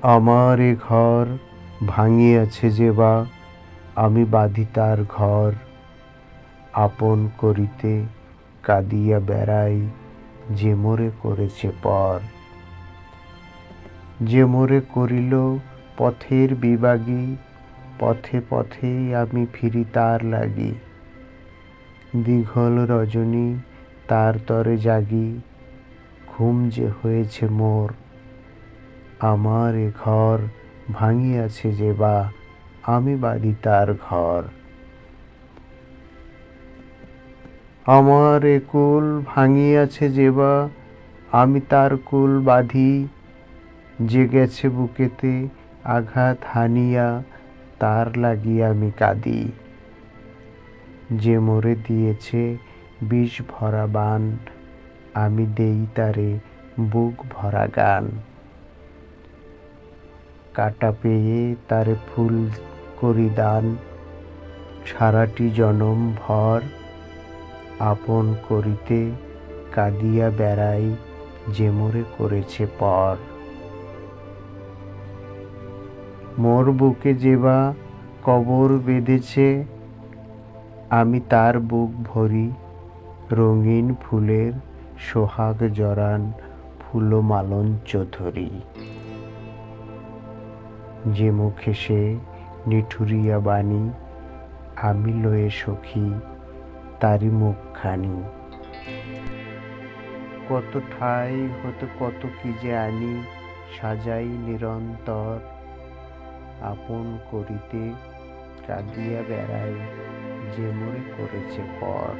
আমার এ ঘর ভাঙিয়াছে যে বা, আমি বাঁধি তার ঘর। আপন করিতে কাঁদিয়া বেড়াই, যে মোরে করেছে পর। যে মোরে করিল পথের বিবাগী, পথে পথে আমি ফিরি তার লাগি। দীঘল রজনী তার তরে জাগি, ঘুম যে হয়েছে মোর। আমার এ ঘর ভাঙিয়াছে যে বা, আমি বাঁধি তার ঘর। আমার এ কুল ভাঙিয়াছে যে বা, আমি তার কুল বাঁধি। যে গেছে বুকেতে আঘাত হানিয়া, তার লাগিয়া আমি কাঁদি। যে মোরে দিয়েছে বিষ ভরা বাণ, আমি দেই তারে বুক ভরা গান। কাঁটা পেয়ে তারে ফুল করি দান, সারাটি জনম ভর। আপন করিতে কাঁদিয়া বেড়াই, যে মোরে করেছে পর। মোর বুকে যে বা কবর বেঁধেছে, আমি তার বুক ভরি রঙিন ফুলের সোহাগ জড়ান ফুলমালঞ্চ ধরি। যে মুখে সে নিঠুরিয়া বাণী, আমি লয়ে সখী তারি মুখখানি। কত ঠাই হতে কত কি যে আনি, সাজাই নিরন্তর। আপন করিতে কাঁদিয়া বেড়াই, যে মোরে করেছে পর।